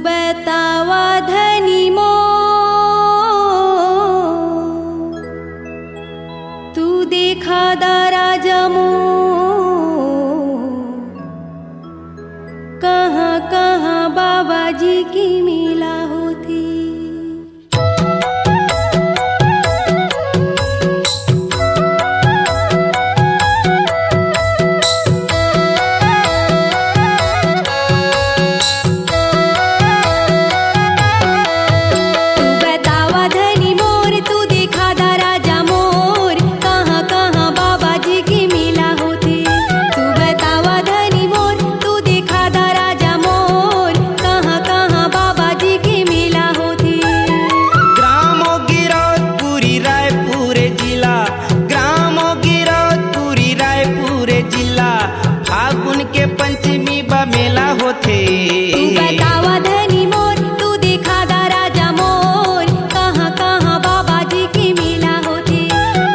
बतावा धनी मो, तू देखा दारा जमो, कहाँ कहाँ बाबा जी की मेला होती। पंचमी बा मेला होथे। तू बतावा धनी मोर, तू देखा दारा जमोर, कहाँ कहाँ बाबा जी की मेला होथे।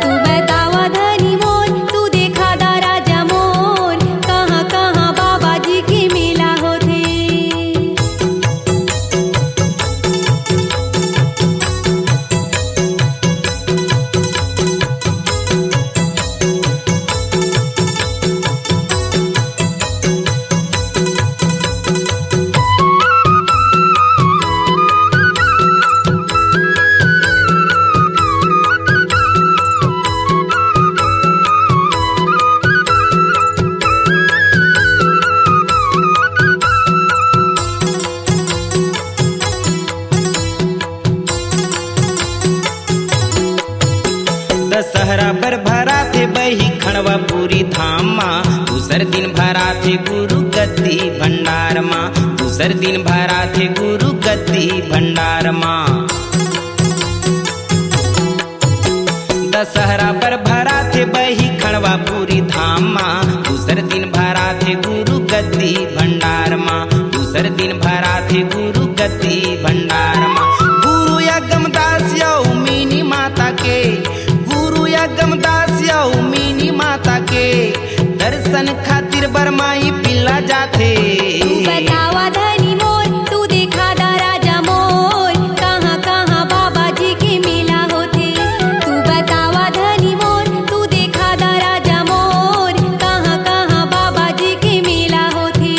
तू बतावा धनी मोर, तू देखा दारा जमोर, कहाँ कहाँ बाबा जी की मेला होथे। दशहरा पर भरा थे बही खड़वा पूरी धाम माँ। दूसर दिन भरा थे गुरु गद्दी भंडार माँ। दूसर दिन भरा थे गुरु गद्दी भंडार माँ। दशहरा पर भरा थे बही खड़वा पूरी धाम माँ। दूसर दिन भरा थे गुरु गद्दी भंडार माँ। दूसर दिन भरा थे गुरु गद्दी भंडार माँ। गुरु यज्ञदास यौ मीनी माता के, गमदास यौ मीनी माता के दर्शन खातिर बरमाई पिल्ला जाथे। तू बतावा धनी मोर, तू देखा दारा जमोर, कहाँ कहाँ बाबा जी की मेला होथे। तू बतावा धनी मोर, तू देखा दारा जमोर, कहाँ कहाँ बाबा जी की मेला होथे।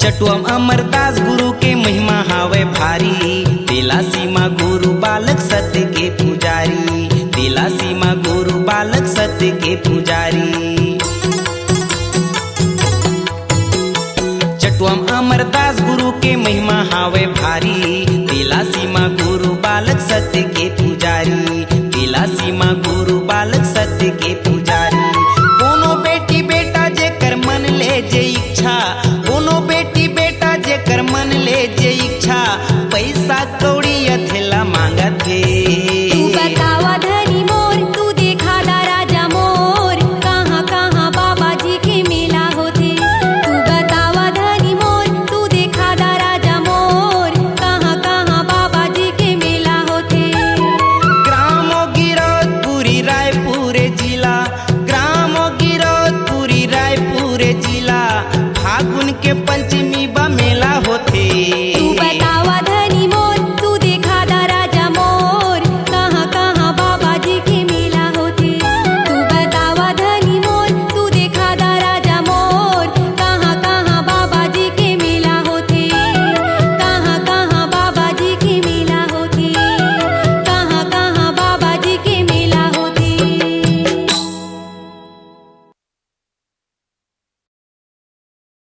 चटुअम अमरदास गुरु के महिमा हावे भारी। तेला सीमा गुरु बालक सत्य के पुजारी। तेला सीमा गुरु बालक सत्य के पुजारी। चटुअम अमरदास गुरु के महिमा हावे भारी।